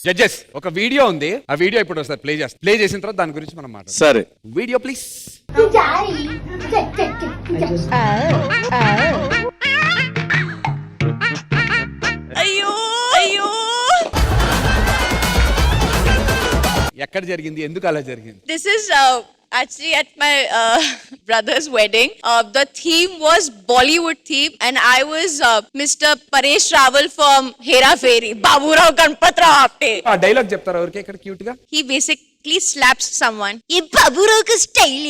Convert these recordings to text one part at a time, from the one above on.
Judges ఒక video ఉంది, ఆ వీడియో ఇప్పుడు ఒకసారి ప్లే చేసిన తర్వాత దాని గురించి మనం మాట్లాడదాం. సరే, వీడియో ప్లీజ్. అయ్యో అయ్యో ఎక్కడ జరిగింది, ఎందుకు అలా జరిగింది? This is actually at my brother's wedding. The theme was Bollywood theme and I was Mr. Paresh Rawal from Hera Fairy. Baburao Ganpatrao Apte. ఆ డైలాగ్ చెప్తారా ఎవరికి ఇక్కడ క్యూట్ గా? He basically slaps someone. Ye Baburao ka style.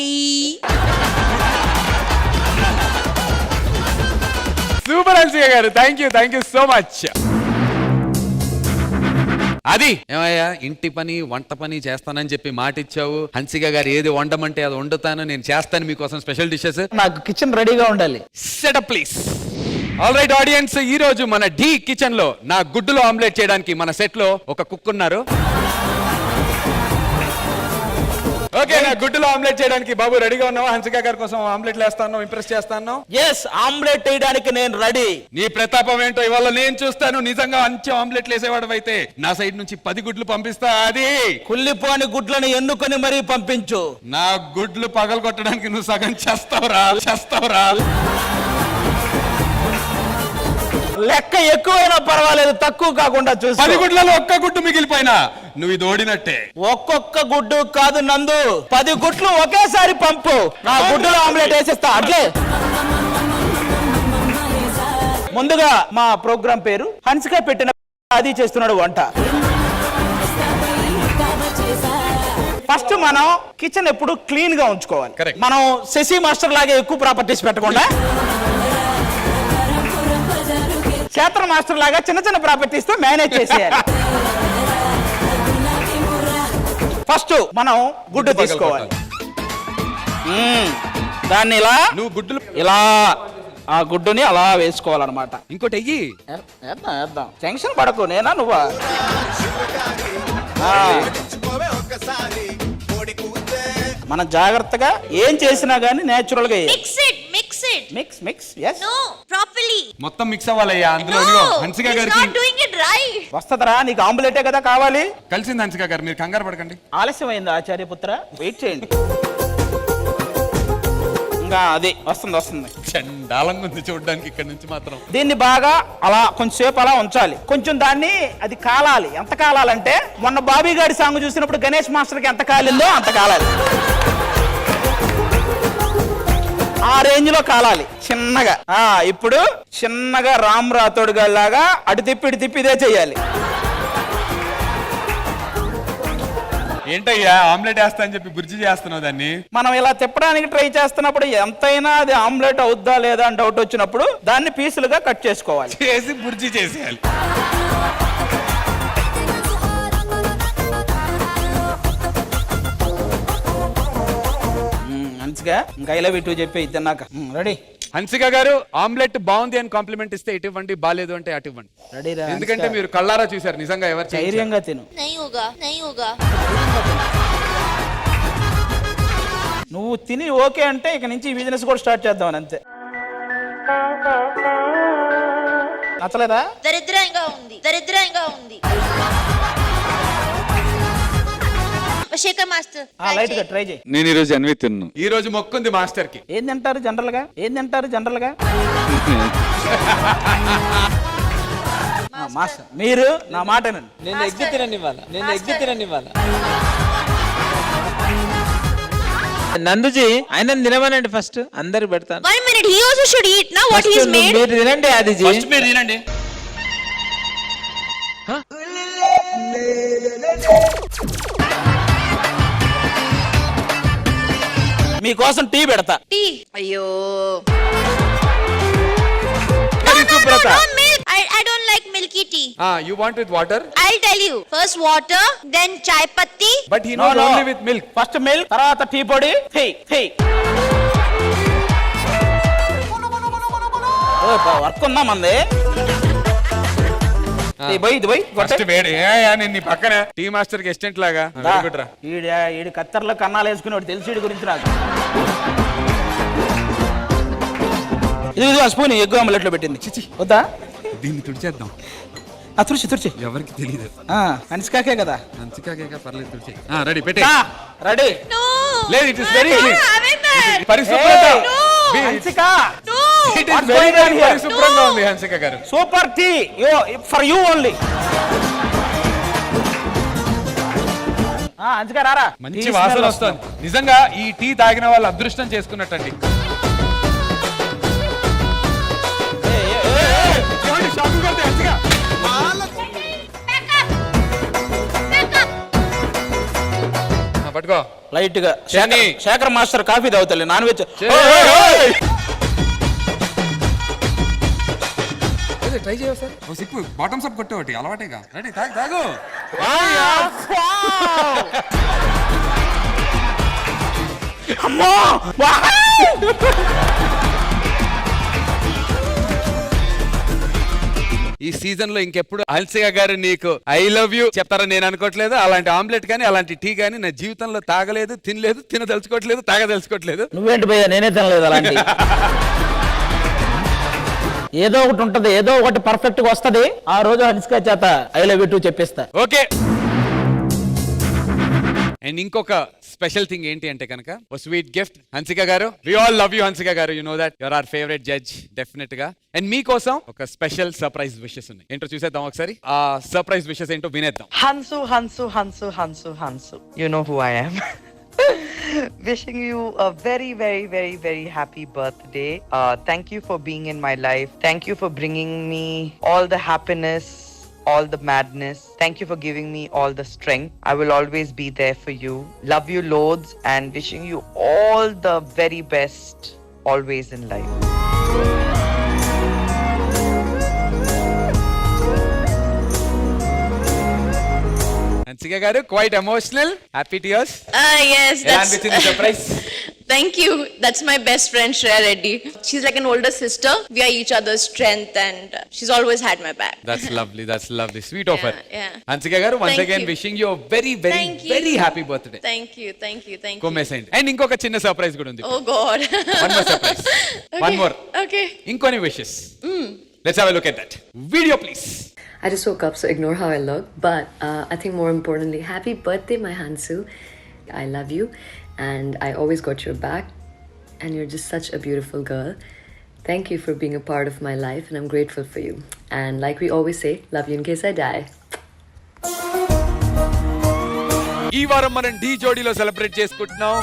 Super Hansika గారు, thank you so much. అది ఏమయ్యా, ఇంటి పని వంట పని చేస్తానని చెప్పి మాట ఇచ్చావు. హన్సిక గారు ఏది వండమంటే అది వండుతాను, నేను చేస్తాను మీకోసం స్పెషల్ డిషెస్. నాకు కిచెన్ రెడీగా ఉండాలి. Setup please. All right audience, ఈ రోజు మన డి కిచెన్ లో నా గుడ్డులో ఆమ్లెట్ చేయడానికి మన సెట్ లో ఒక కుక్ ఉన్నారు. ఓకే, నా గుడ్డులో ఆమ్లెట్ చేయడానికి బాబు రెడీగా ఉన్నావా? హన్సిక గారి కోసం ఆమ్లెట్లు వేస్తాను, ఇంప్రెస్ చేస్తాను. ఎస్, ఆమ్లెట్ వేయడానికి నేను రెడీ. నీ ప్రతాపం ఏంటో ఇవాళ నేను చూస్తాను. నిజంగా మంచి ఆమ్లెట్లు వేసేవాడు అయితే నా సైడ్ నుంచి 10 గుడ్లు పంపిస్తా. అది కుళ్ళిపోని గుడ్లను ఎన్నుకొని మరీ పంపించు. నా గుడ్లు పగలు కొట్టడానికి నువ్వు సగం చేస్తావురా. లెక్క ఎక్కువైనా పర్వాలేదు, తక్కువ కాకుండా చూసి. 10 గుడ్లలో ఒక్క గుడ్డు మిగిలిపోయినా నువ్వు ఇది ఓడినట్టే. ఒక్కొక్క గుడ్డు కాదు నందు, 10 గుడ్లు ఒకేసారి పంపు. నా గుడ్డులో ఆమ్లెట్ వేసేస్తా. అట్లే ముందుగా మా ప్రోగ్రాం పేరు హన్సిక పెట్టిన అది చేస్తున్నాడు వంట. ఫస్ట్ మనం కిచెన్ ఎప్పుడు క్లీన్ గా ఉంచుకోవాలి. Correct. మనం శశి మాస్టర్ లాగే ఎక్కువ ప్రాపర్టీస్ పెట్టకుండా క్షేత్ర మాస్టర్ లాగా చిన్న ప్రాపర్టీస్ తో మేనేజ్ చేసేయాలి. ఫస్ట్ మనం గుడ్డు తీసుకోవాలి. దాన్ని ఇలా నువ్వు గుడ్లు ఇలా ఆ గుడ్డుని అలా వేసుకోవాలన్నమాట. ఇంకోటి అయ్యి వేద్దాం. టెన్షన్ పడకు, నేనా నువ్వా? మనం జాగ్రత్తగా ఏం చేసినా గానీ నేచురల్ గా మిక్స్. yes. No, properly. మొత్తం మిక్స్ అవ్వాలయ్యా అందులో. హన్సిక he's గారికి not doing it right. వస్తదరా, నీకు ఆమ్లెటే కదా కావాలి. కలిసింది హన్సిక గారు, మీరు కంగారు పడకండి. ఆలస్యమైంది ఆచార్యపుత్ర, వెయిట్ చేయండి. ఇంకా అది వస్తుంది. చండాలంగా ఉంది చూడడానికి ఇక్కడ నుంచి మాత్రం. దీన్ని బాగా అలా కొంచెంసేపు అలా ఉంచాలి. కొంచెం దాన్ని అది కాలాలి. ఎంత కాలాలంటే మొన్న బాబీ గారి సాంగ్ చూసినప్పుడు గణేష్ మాస్టర్కి ఎంత కాలిందో అంత కాలాలి. ఆ రేంజ్ లో కాలాలి చిన్నగా. ఇప్పుడు చిన్నగా రామ్ రాథోడ్ గారి లాగా అటు తిప్పి ఇదే చెయ్యాలి. ఏంటయ్యా ఆమ్లెట్ వేస్తా అని చెప్పి బుర్జీ చేస్తున్నావు దాన్ని. మనం ఇలా తిప్పడానికి ట్రై చేస్తున్నప్పుడు ఎంతైనా అది ఆమ్లెట్ అవుద్దా లేదా అని డౌట్ వచ్చినప్పుడు దాన్ని పీసులుగా కట్ చేసుకోవాలి. చేసి బుర్జీ చేసేయాలి. మంచిగా ఇంకా ఇలా విటు చెప్పి తిన్నాక రెడీ. హన్సిక గారు, ఆమ్లెట్ బాగుంది అని కాంప్లిమెంట్ ఇస్తే ఇటు ఇవ్వండి, బాలేదు అంటే అటు ఇవ్వండి. రెడీ రా. ఎందుకంటే మీరు కళ్ళారా చూసారు నిజంగా ఎవరు చేయించారు. ధైర్యంగా తిను. नहीं होगा. నువ్వు తిని ఓకే అంటే ఇక నుంచి బిజినెస్ కూడా స్టార్ట్ చేద్దాం అంతే. నచ్చలేదా? దరిద్రంగా ఉంది. శేఖర్ మాస్టర్ లైట్ గా ట్రై చేయి. నేను ఈరోజు అన్వి తిన్నాను. ఈ రోజు మొక్కుంది మాస్టర్ కి. ఏం తింటారు జనరల్ గా? మాస్టర్ మీరు నా మాట వినండి. నేను ఎగ్గి తిననివ్వాలా. నందుజీ ఆయన తినమనండి, ఫస్ట్ అందరు పెడతాను. 1 minute, he also should eat now what he is made. మీరు తినండి ఆదిజీ. ఫస్ట్ మీరు తినండి. మీకోసం టీ పెడతా. టీ అయ్యో. Subrata, I don't like milky tea. You want with water? I'll tell you. First water, then chai patti. But he knows only with milk. First milk, తర్వాత tea పొడి. Work ఉందా మంది? ఫస్ట్ వేడి. నేను నీ పక్కన టీ మాస్టర్ కి అసిస్టెంట్ లాగా. ఈడు కత్తర్లో కన్నాలు వేసుకుని తెలిసి గురించి నాకు. ఇది స్పూన్ ఎగ్ ఆమ్లెట్ లో పెట్టింది. వద్దా? దీన్ని తుడిచేద్దాం. తుడిచి ఎవరికి తెలియదు. హన్సికాకే కదా. హన్సికాకే పర్లేదు తుడిచి. రెడీ పెట్టే. రెడీ. No. లేదు, it is very clean. having that. పరిశుభ్రత. Hansika. No. It is very very పరిశుభ్రంగా ఉంది హన్సిక గారు. Super tea for you only. Hansika రారా. మంచి వాసన వస్తుంది. నిజంగా ఈ టీ తాగిన వాళ్ళు అదృష్టం చేసుకున్నట్టండి. పట్టుకో లైట్ గా. శేఖర్ మాస్టర్ కాఫీ తాగుతలే, నాన్ వెజ్. ట్రై చేయవు సార్. సిక్కు బాటమ్స్ అప్ కొట్టే ఒకటి అలవాటేగా. రెడీ తాగు. అమ్మో. ఈ సీజన్ లో ఇంకెప్పుడు హన్సిక గారు నీకు ఐ లవ్ యూ చెప్తారని నేను అనుకోవట్లేదు. అలాంటి ఆమ్లెట్ కానీ అలాంటి టీ కానీ నా జీవితంలో తాగలేదు, తినలేదు, తినదలుచుకోవట్లేదు, తాగదలుచుకోవట్లేదు. నువ్వేంటి భయ్యా, నేనే తినలేదు అలాంటి. ఏదో ఒకటి ఉంటది, ఏదో ఒకటి పర్ఫెక్ట్ గా వస్తది. ఆ రోజు హన్సిక చేత ఐ లవ్ యూ టూ చెప్పిస్తా. ఓకే. అండ్ ఇంకొక స్పెషల్ థింగ్ ఏంటి అంటే కనుక ఓ sweet gift. Hansika garu, we all love you Hansika garu. You know that you are our favourite judge definite గా. అండ్ మీకోసం ఒక స్పెషల్ సర్ప్రైజ్ విషెస్ ఉన్నాయి. ఏంటో చూసేద్దాం ఒకసారి. ఆ సర్ప్రైజ్ విషెస్ ఏంటో వినేద్దాం. Hansu. You know who I am. Wishing you a very, very, very, very happy birthday. Thank you for being in my life. Thank you for bringing me all the happiness, all the madness. Thank you for giving me all the strength. I will always be there for you. Love you loads and wishing you all the very best always in life. Hansika గారు, quite emotional, happy tears. Yes, ఎలా అనిపించింది surprise? Thank you. That's my best friend, Shreya Reddy. She's like an older sister. We are each other's strength, and she's always had my back. That's lovely. Sweet offer. Yeah. Hansika గారు, once Thank again you. wishing you a very, very, Thank you. very happy birthday. Thank you. కొమ్మేసేయండి. And ఇంకొక చిన్న surprise కూడా ఉంది. Oh God. One more surprise. One more. Okay. ఇంకొన్ని wishes. Let's have a look at that. Video please. I just woke up, so ignore how I look. But I think more importantly, happy birthday, my Hansu. I love you, and I always got your back. And you're just such a beautiful girl. Thank you for being a part of my life, and I'm grateful for you. And like we always say, love you in case I die. ఈ వారం మనం D జోడీలో celebrate చేసుకుంటున్నాం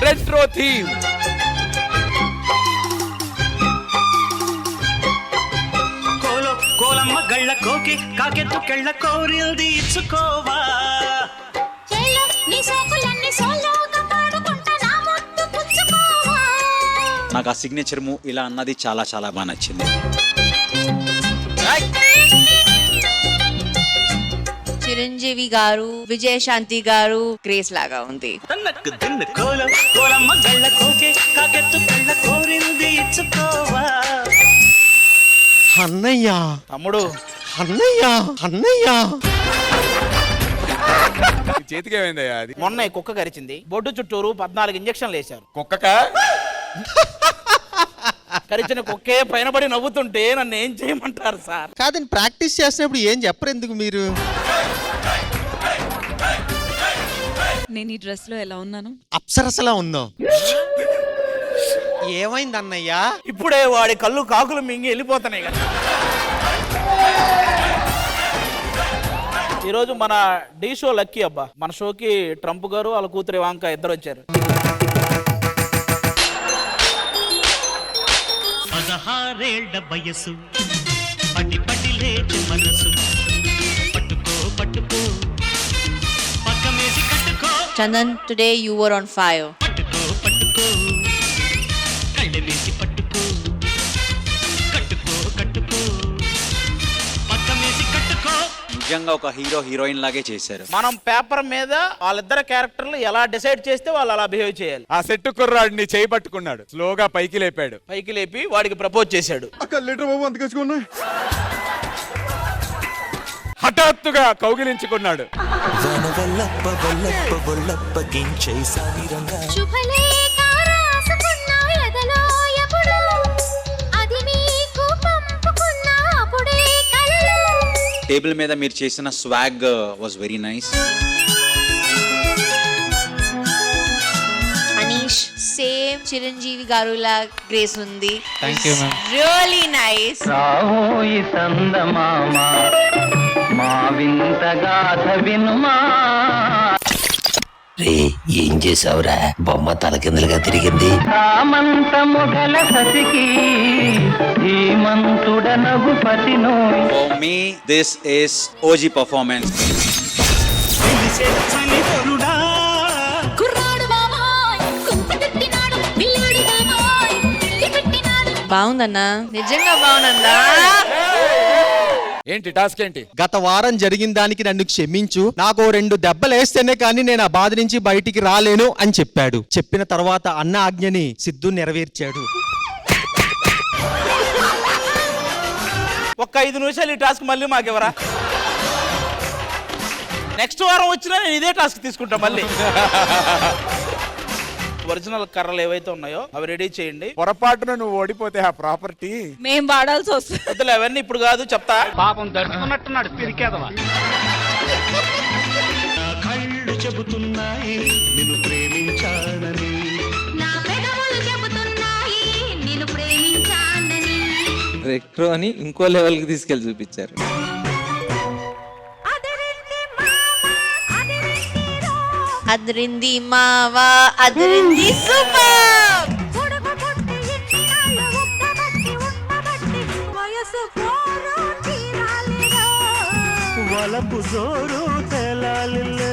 retro theme. కోలమ్మ గళ్ళ కోకి కాకెత్తు కెళ్ళ కోరిల్ది ఇచ్చుకోవా. నాకు ఆ signature move ఇలా అన్నది చాలా చాలా బాగా నచ్చింది. చిరంజీవి గారు, విజయశాంతి గారు గ్రేస్ లాగా ఉంది. తన్నకు తిన్ను కోలమ్మ గళ్ళ కోకి కాకెత్తు కెళ్ళ కోరిల్ది ఇచ్చుకోవా. అన్నయ్య తమ్ముడు, అన్నయ్య చేతికి ఏమైందయ్యా అది? మొన్న కుక్క కరిచింది, బొడ్డు చుట్టూరు 14 ఇంజక్షన్లు వేశారు. కుక్కక కరిచిన కుక్కే పైన పడి నవ్వుతుంటే నన్ను ఏం చేయమంటారు సార్? కాదని ప్రాక్టీస్ చేసినప్పుడు ఏం చెప్పరు ఎందుకు మీరు? నేను ఈ డ్రెస్ లో ఎలా ఉన్నాను? అప్సరసలా ఉందాం. ఏమైంది అన్నయ్య? ఇప్పుడే వాడి కళ్ళు కాకులు మింగి వెళ్ళిపోతున్నాయి కదా. ఈరోజు మన డి షో లక్కీ అబ్బా. మన షోకి ట్రంప్ గారు వాళ్ళ కూతురు ఇవాంక ఇద్దరు వచ్చారు. 16 వయసు పట్టి లేచి మనసు పట్టుకో పక్కమేసి కట్టుకో. Chandan, today you were on fire. పట్టుకో కళ్ళ వేసి పట్టుకో కట్టుకో పక్కమేసి కట్టుకో. నిజంగా ఒక హీరో హీరోయిన్ లాగే చేశారు. మనం పేపర్ మీద వాళ్ళిద్దరు క్యారెక్టర్లు ఎలా డిసైడ్ చేస్తే వాళ్ళు అలా బిహేవ్ చేయాలి. ఆ సెట్టు కుర్రాడిని చేయి పట్టుకున్నాడు, స్లోగా పైకి లేపాడు, పైకి లేపి వాడికి ప్రపోజ్ చేశాడు. హఠాత్తుగా కౌగిలించుకున్నాడు. టేబుల్ మీద మీరు చేసిన swag was very nice. Anish, same Chiranjeevi గారులా గ్రేస్ ఉంది. Thank you, ma'am. Really nice. రావోయి సందమామ మా వింత గాథ వినుమా. రే ఏం చేసావురా బొమ్మ తలకిందులుగా తిరిగింది. సామంత మొగల సతికి ధీమంతుడనగు పతినోయ్. For me this is OG performance. బాగుందన్నా, నిజంగా బాగుందన్నా. ఏంటి టాస్క్ ఏంటి? గత వారం జరిగిన దానికి నన్ను క్షమించు, నాకు 2 దెబ్బలు వేస్తేనే కానీ నేను ఆ బాధ నుంచి బయటికి రాలేను అని చెప్పాడు. చెప్పిన తర్వాత అన్న ఆజ్ఞని సిద్ధు నెరవేర్చాడు. ఒక్క 5 నిమిషాలు ఈ టాస్క్ మళ్ళీ మాకెవరా? నెక్స్ట్ వారం వచ్చినా నేను ఇదే టాస్క్ తీసుకుంటా మళ్ళీ. ఒరిజినల్ కర్రలు ఏవైతే ఉన్నాయో అవి రెడీ చేయండి. పొరపాటున నువ్వు ఓడిపోతే ఆ ప్రాపర్టీ మేం వాడాల్సి వస్తుంది. వద్దులే, అవన్నీ ఇప్పుడు కాదు, చెప్తా. పాపం దడుచుకున్నట్టున్నాడు పిరికేదవా. కళ్ళు చెబుతున్నాయి నిన్ను ప్రేమించానని. రెట్రో అని ఇంకో లెవెల్కి తీసుకెళ్ళి చూపించారు. అదిరింది మావా, అదిరింది సూపర్. వలపు జోరు తెలాలిలే.